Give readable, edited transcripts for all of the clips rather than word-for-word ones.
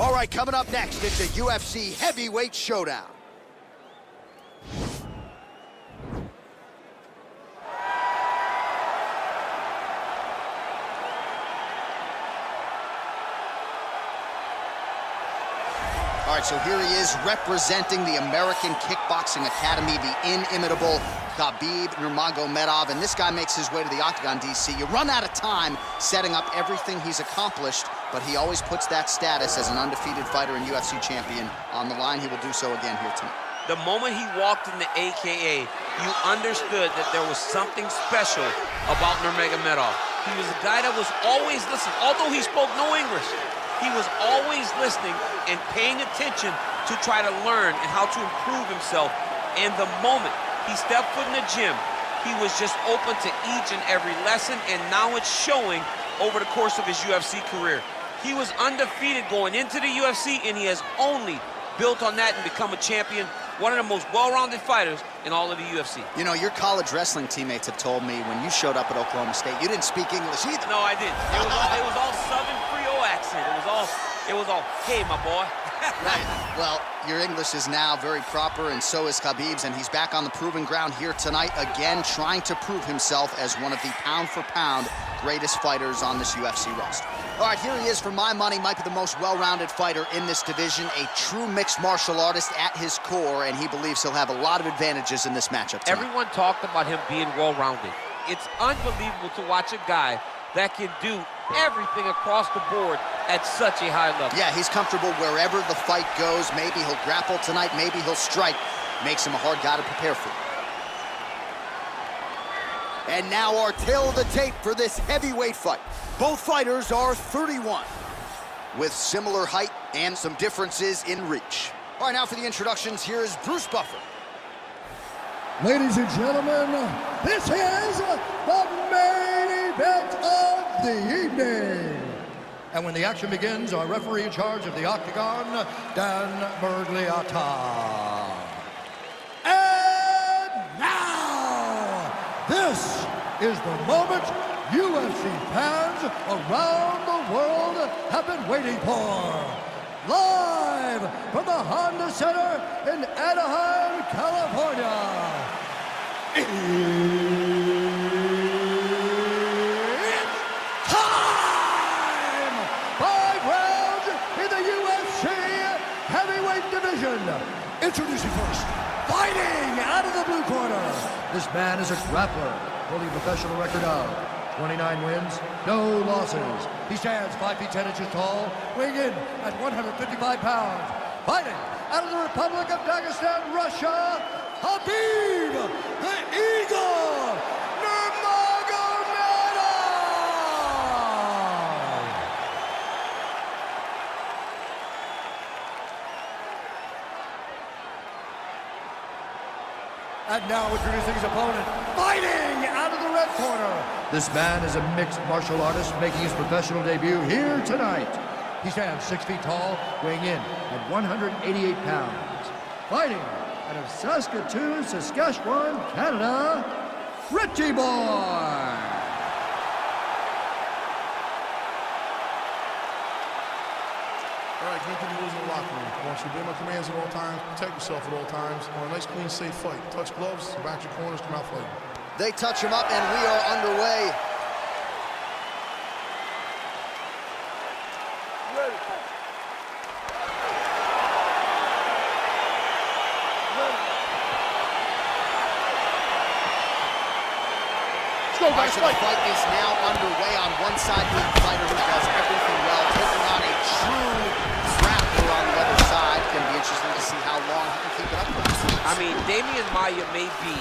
All right, coming up next, it's a UFC heavyweight showdown. All right, so here he is representing the American Kickboxing Academy, the inimitable Khabib Nurmagomedov, and this guy makes his way to the octagon, DC. You run out of time setting up everything he's accomplished, but he always puts that status as an undefeated fighter and UFC champion on the line. He will do so again here tonight. The moment he walked in the AKA, you understood that there was something special about Nurmagomedov. He was a guy that was always listening, although he spoke no English. He was always listening and paying attention to try to learn and how to improve himself. And the moment he stepped foot in the gym, he was just open to each and every lesson, and now it's showing over the course of his UFC career. He was undefeated going into the UFC, and he has only built on that and become a champion, one of the most well-rounded fighters in all of the UFC. You know, your college wrestling teammates have told me when you showed up at Oklahoma State, you didn't speak English either. No, I didn't. It was all Southern Creole accent. It was all, hey, my boy. Right. Well, your English is now very proper, and so is Khabib's, and he's back on the proving ground here tonight, again, trying to prove himself as one of the pound-for-pound greatest fighters on this UFC roster. All right, here he is. For my money, might be the most well-rounded fighter in this division, a true mixed martial artist at his core, and he believes he'll have a lot of advantages in this matchup tonight. Everyone talked about him being well-rounded. It's unbelievable to watch a guy that can do everything across the board at such a high level. Yeah, he's comfortable wherever the fight goes. Maybe he'll grapple tonight, maybe he'll strike. Makes him a hard guy to prepare for. And now our tale of the tape for this heavyweight fight. Both fighters are 31, with similar height and some differences in reach. All right, now for the introductions, here is Bruce Buffer. Ladies and gentlemen, this is the main event of the evening. And when the action begins, our referee in charge of the octagon, Dan Bergliata. And now, this is the moment UFC fans around the world have been waiting for. Live from the Honda Center in Anaheim, California. It's time! 5 rounds in the UFC heavyweight division. Introducing first, fighting out of the blue corner. This man is a grappler, holding a professional record of 29 wins, no losses. He stands 5 feet 10 inches tall, weighing in at 155 pounds. Fighting out of the Republic of Dagestan, Russia, Khabib the Eagle Nurmagomedov! And now introducing his opponent, fighting out of the red corner. This man is a mixed martial artist making his professional debut here tonight. He stands 6 feet tall, weighing in at 188 pounds. Fighting out of Saskatoon, Saskatchewan, Canada, Richie Boy. All right, keep the rules in the locker room. I want you to obey my commands at all times, protect yourself at all times. I want a nice, clean, safe fight. Touch gloves, back your corners, come out fighting. They touch him up, and we are underway. Let's go, guys, So the fight is now underway. On one side, the fighter who does everything well, taking on a true grappler on the other side. Going to be interesting to see how long he can keep it up with. I mean, Damian Maia may be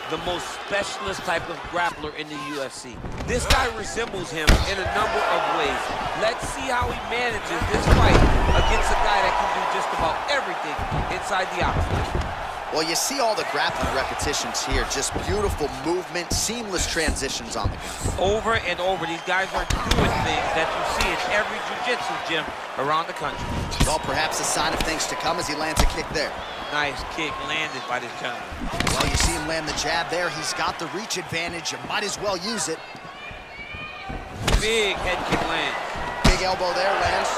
the most specialist type of grappler in the UFC. This guy resembles him in a number of ways. Let's see how he manages this fight against a guy that can do just about everything inside the octagon. Well, you see all the grappling repetitions here. Just beautiful movement, seamless transitions on the ground. Over and over, these guys are doing things that you see in every jiu-jitsu gym around the country. Well, perhaps a sign of things to come as he lands a kick there. Nice kick landed by this gentleman. Well, you see him land the jab there. He's got the reach advantage. You might as well use it. Big head kick lands. Big elbow there, lands.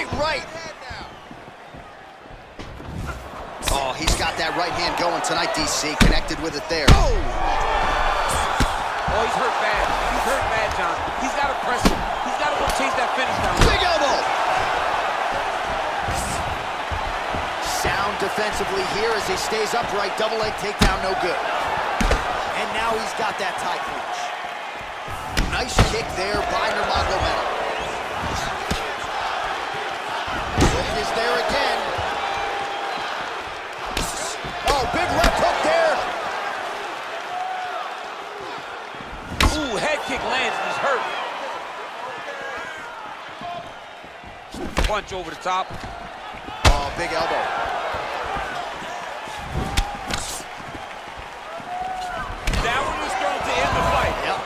straight right. Oh, he's got that right hand going tonight, DC. Connected with it there. Oh, he's hurt bad. He's hurt bad, John. He's got to press him. He's got to go chase that finish down. Big elbow. Sound defensively here as he stays upright. Double leg takedown, no good. And now he's got that tie clinch. Nice kick there by Nurmagomedov. Hook is there again. Oh, big left hook there. Ooh, head kick lands and he's hurt. Punch over the top. Oh, big elbow. That one was thrown to end the fight. Yep.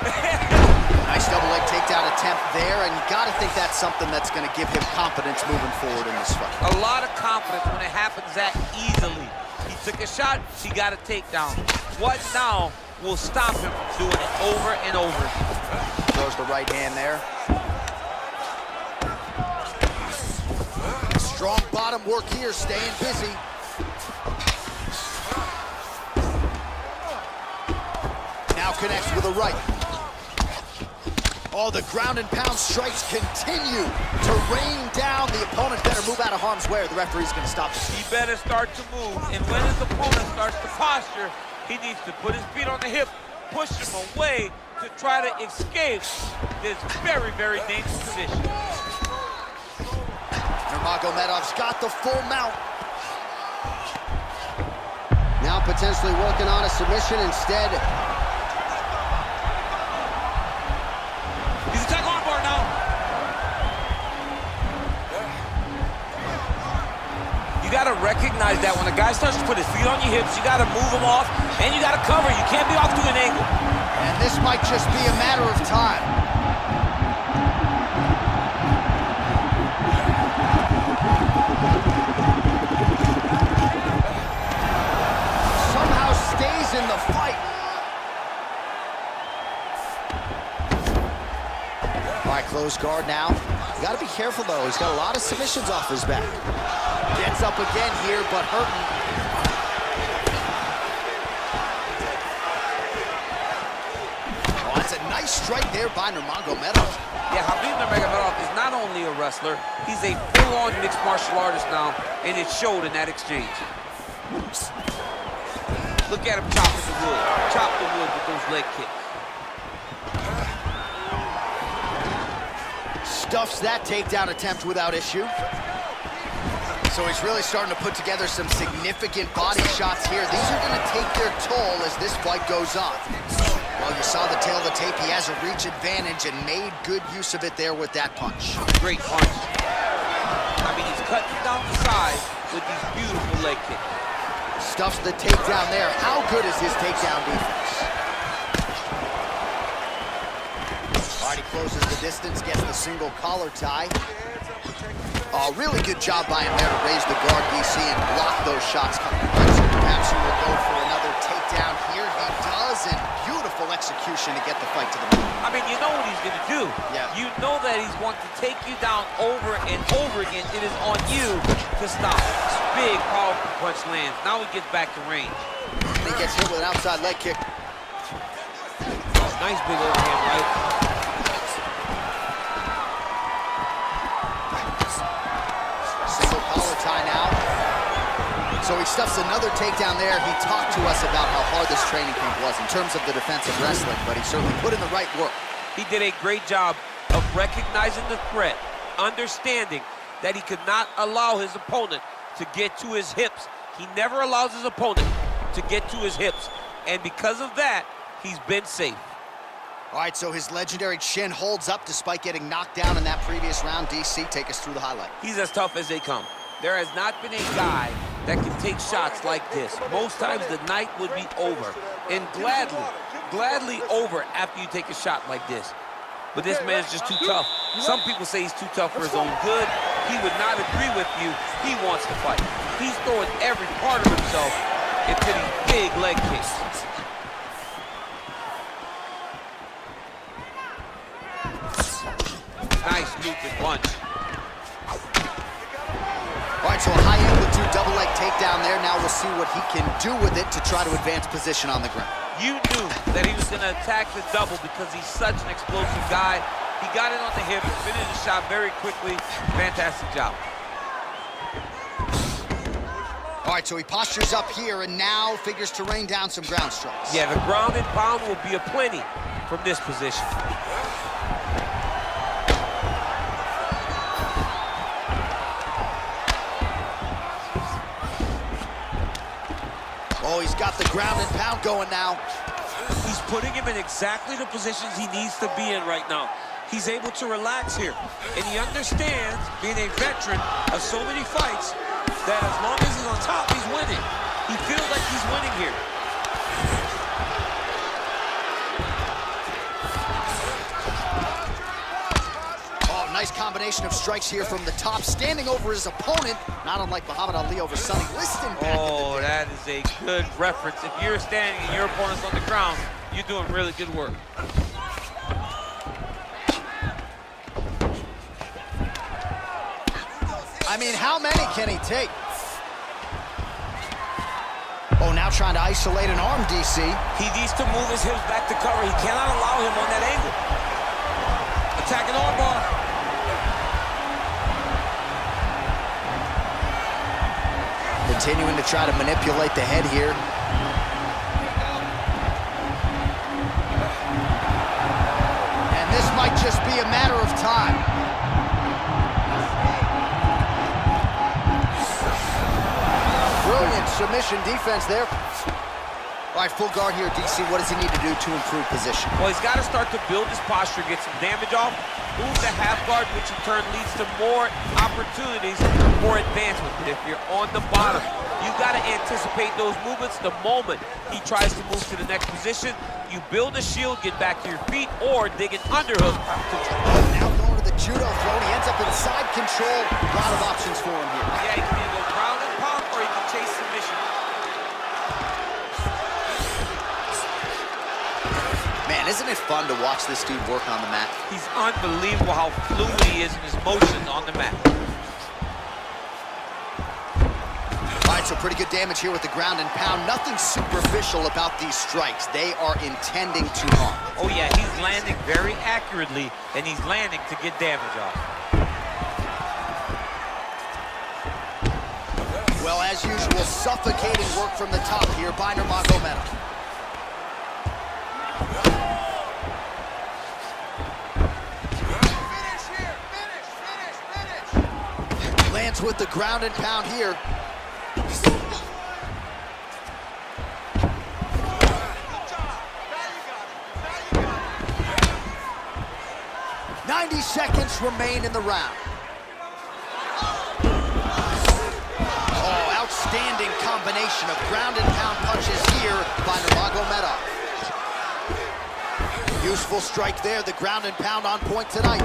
Nice double leg takedown attempt there, and you got to think that's something that's going to give him confidence moving forward in this fight. A lot of confidence when it happens that easily. He took a shot, he got a takedown. What now will stop him from doing it over and over? Throws the right hand there. Strong bottom work here, staying busy. Now connects with a right. Oh, the ground and pound strikes continue to rain down. The opponent better move out of harm's way or the referee's going to stop it. He better start to move, and when his opponent starts to posture, he needs to put his feet on the hip, push him away to try to escape this very, very dangerous position. Nurmagomedov's got the full mount. Now potentially working on a submission instead. He's attacking armbar now. You got to recognize that when a guy starts to put his feet on your hips, you got to move him off, and you got to cover. You can't be off to an angle. And this might just be a matter of time. Somehow stays in the fight. All right, close guard now. You got to be careful, though. He's got a lot of submissions off his back. Gets up again here, but hurting. Oh, that's a nice strike there by Nurmagomedov. Yeah, Khabib Nurmagomedov is not only a wrestler, he's a full-on mixed martial artist now, and it showed in that exchange. Look at him chopping the wood. Chop the wood with those leg kicks. Stuffs that takedown attempt without issue. So he's really starting to put together some significant body shots here. These are going to take their toll as this fight goes on. Well, you saw the tail of the tape. He has a reach advantage and made good use of it there with that punch. Great punch. I mean, he's cutting down the size with these beautiful leg kicks. Stuffs the takedown there. How good is his takedown defense? All right, he closes the distance, gets the single collar tie. Really good job by him there to raise the guard, DC, and block those shots coming. Perhaps he will go for another takedown here. He does, and beautiful execution to get the fight to the mat. I mean, you know what he's going to do. Yeah. You know that he's going to take you down over and over again. It is on you to stop. Big, powerful punch lands. Now he gets back to range. He gets hit with an outside leg kick. Nice big overhand right. Single collar tie now. So he stuffs another takedown there. He talked to us about how hard this training camp was in terms of the defensive wrestling, but he certainly put in the right work. He did a great job of recognizing the threat, understanding that he could not allow his opponent to get to his hips. He never allows his opponent to get to his hips, and because of that, he's been safe. All right, so his legendary chin holds up despite getting knocked down in that previous round. DC, take us through the highlight. He's as tough as they come. There has not been a guy that can take shots like this. Most times the night would be over, and gladly over after you take a shot like this. But this man's just too tough. Some people say he's too tough for his own good. He would not agree with you. He wants to fight. He's throwing every part of himself into these big leg kicks. Nice looping punch. right, so a high amplitude double leg takedown there. Now we'll see what he can do with it to try to advance position on the ground. You knew that he was going to attack the double because he's such an explosive guy. He got it on the hip, finished the shot very quickly. Fantastic job. All right, so he postures up here and now figures to rain down some ground strikes. Yeah, the ground and pound will be aplenty from this position. Oh, he's got the ground and pound going now. He's putting him in exactly the positions he needs to be in right now. He's able to relax here. And he understands, being a veteran of so many fights, that as long as he's on top, he's winning. He feels like he's winning here. Oh, nice combination of strikes here from the top, standing over his opponent, not unlike Muhammad Ali over Sonny Liston back in the day. That is a good reference. If you're standing and your opponent's on the ground, you're doing really good work. I mean, how many can he take? Oh, now trying to isolate an arm, DC. He needs to move his hips back to cover. He cannot allow him on that angle. Attacking armbar. Continuing to try to manipulate the head here. And this might just be a matter of time. Brilliant submission defense there. All right, full guard here, DC. What does he need to do to improve position? Well, he's got to start to build his posture, get some damage off, move the half guard, which in turn leads to more opportunities for advancement. But if you're on the bottom, you got to anticipate those movements the moment he tries to move to the next position. You build a shield, get back to your feet, or dig an underhook. Now going to the judo throw. He ends up in side control. A lot of options for him here. Yeah, he can either go ground and pound, or he can chase submission. Man, isn't it fun to watch this dude work on the mat? He's unbelievable how fluid he is in his motions on the mat. All right, so pretty good damage here with the ground and pound. Nothing superficial about these strikes. They are intending to harm. Oh yeah, he's landing very accurately, and he's landing to get damage off. Well, as usual, suffocating work from the top here by Nurmagomedov. Lands with the ground and pound here. Seconds remain in the round. Oh, outstanding combination of ground and pound punches here by Nurmagomedov. Useful strike there, the ground and pound on point tonight.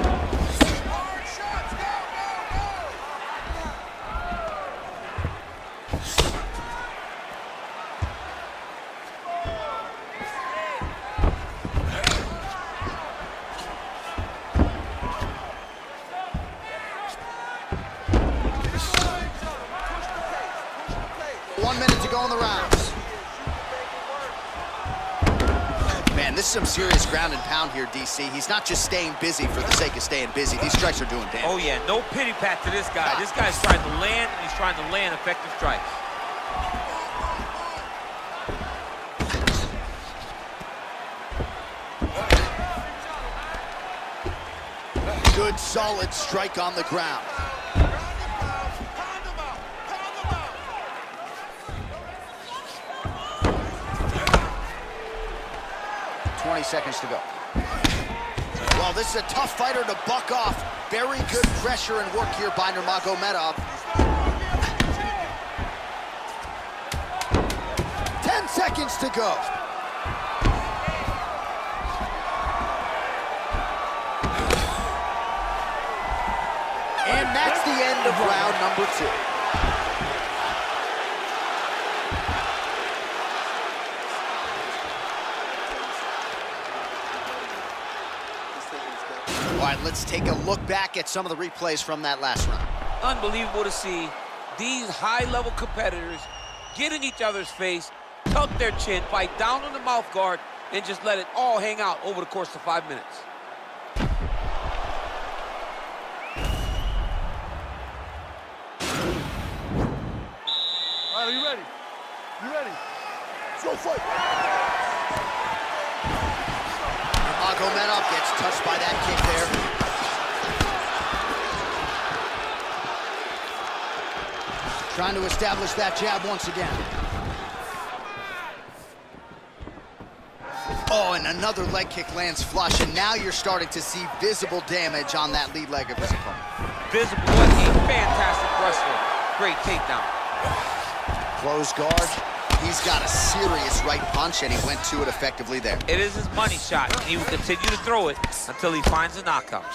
In the rounds. Man, this is some serious ground and pound here, DC. He's not just staying busy for the sake of staying busy. These strikes are doing damage. Oh yeah, no pity pat to this guy. This guy's trying to land, and he's trying to land effective strikes. Good, solid strike on the ground. 20 seconds to go. Well, this is a tough fighter to buck off. Very good pressure and work here by Nurmagomedov. 10 seconds to go. And that's the end of round number 2. All right, let's take a look back at some of the replays from that last round. Unbelievable to see these high-level competitors get in each other's face, tuck their chin, fight down on the mouth guard, and just let it all hang out over the course of 5 minutes. All right, are you ready? You ready? Let's go fight. Nurmagomedov gets touched by that kick there. Trying to establish that jab once again. Oh, and another leg kick lands flush, and now you're starting to see visible damage on that lead leg of his opponent. Visible, what a fantastic wrestler. Great takedown. Close guard. He's got a serious right punch, and he went to it effectively there. It is his money shot, and he will continue to throw it until he finds a knockout.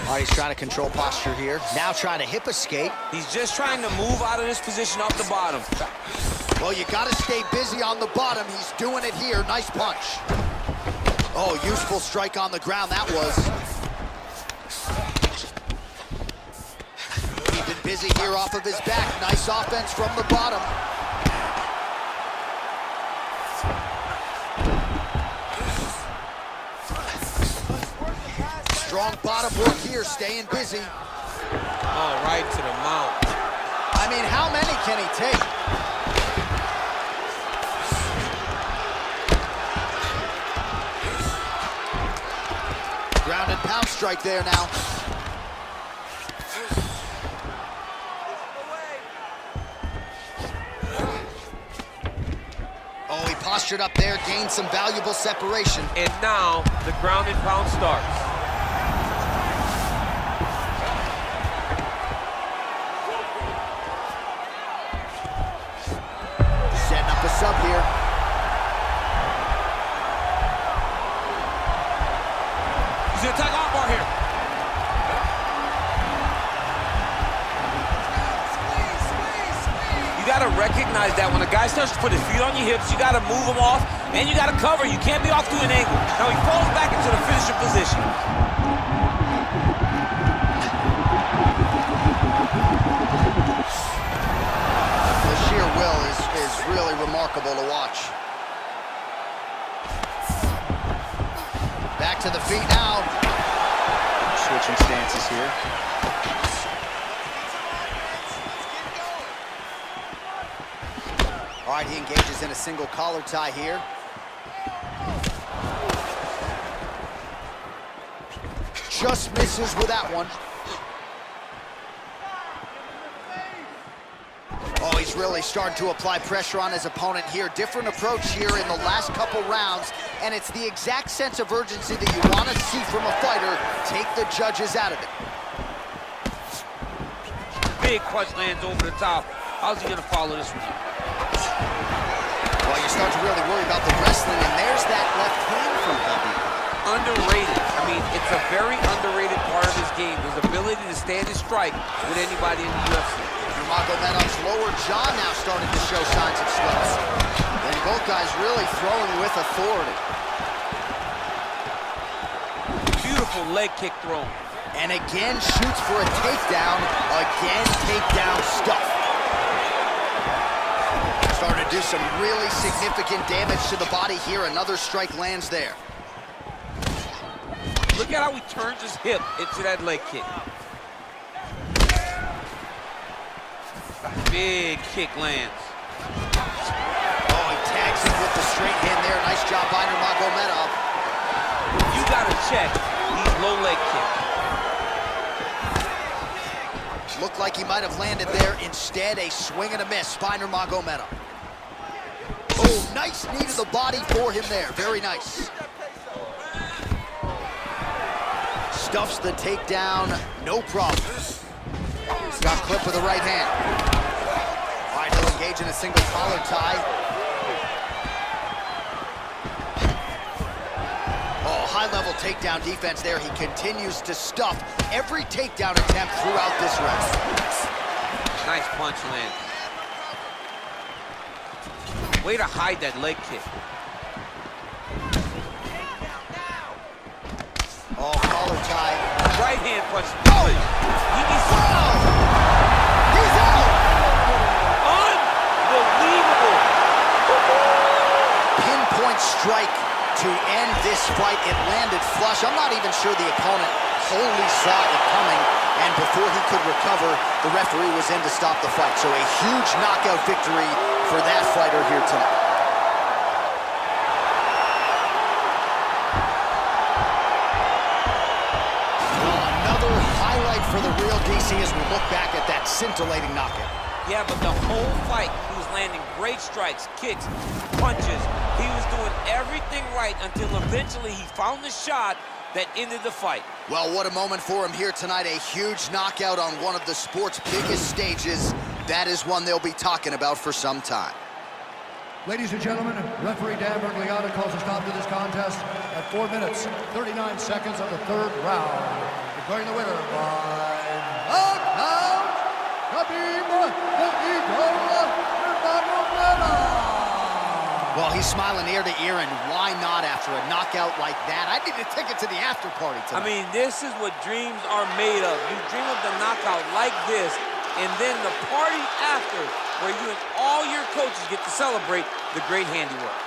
All right, he's trying to control posture here. Now trying to hip escape. He's just trying to move out of this position off the bottom. Well, you got to stay busy on the bottom. He's doing it here. Nice punch. Oh, useful strike on the ground, that was. Keeping busy here off of his back. Nice offense from the bottom. Strong bottom work here, staying busy. Oh, right to the mount. I mean, how many can he take? Ground and pound strike there now. Oh, he postured up there, gained some valuable separation. And now the ground and pound starts. Setting up a sub here. He's gonna attack armbar here. You gotta recognize that when a guy starts to put his feet on your hips, you gotta move him off, and you gotta cover. You can't be off to an angle. Now he falls back into the finisher position. The sheer will is really remarkable to watch. Back to the feet now. Switching stances here. All right, he engages in a single collar tie here. Just misses with that one. Oh, he's really starting to apply pressure on his opponent here. Different approach here in the last couple rounds, and it's the exact sense of urgency that you want to see from a fighter. Take the judges out of it. Big punch lands over the top. How's he gonna follow this one? Well, you start to really worry about the wrestling, and there's that left hand from Khabib. Underrated. I mean, it's a very underrated part of his game. His ability to stand and strike with anybody in the UFC. Nurmagomedov's lower jaw now starting to show signs of swelling. And both guys really throwing with authority. Beautiful leg kick thrown. And again shoots for a takedown. Again takedown stuff. Starting to do some really significant damage to the body here. Another strike lands there. Look at how he turns his hip into that leg kick. Big kick lands. Oh, he tags him with the straight hand there. Nice job by Nurmagomedov. You gotta check these low leg kicks. Looked like he might have landed there. Instead, a swing and a miss by Nurmagomedov. Oh, nice knee to the body for him there. Very nice. Stuffs the takedown, no problem. He's got clip with the right hand. All right, he'll engage in a single collar tie. Oh, high-level takedown defense there. He continues to stuff every takedown attempt throughout this round. Nice punch land. Way to hide that leg kick. Oh, collar tie. Right hand punch. Oh! He needs strike to end this fight. It landed flush. I'm not even sure the opponent wholly saw it coming, and before he could recover, the referee was in to stop the fight. So a huge knockout victory for that fighter here tonight. Well, another highlight for the real DC as we look back at that scintillating knockout. Yeah, but the whole fight, he was landing great strikes, kicks, punches. He was doing everything right until eventually he found the shot that ended the fight. Well, what a moment for him here tonight. A huge knockout on one of the sport's biggest stages. That is one they'll be talking about for some time. Ladies and gentlemen, referee Dan Bergliata calls a stop to this contest at 4 minutes, 39 seconds of the third round. Declaring the winner by knockout, Khabib Nurmagomedov. Well, he's smiling ear to ear, and why not after a knockout like that? I need a ticket to the after party tonight. I mean, this is what dreams are made of. You dream of the knockout like this, and then the party after, where you and all your coaches get to celebrate the great handiwork.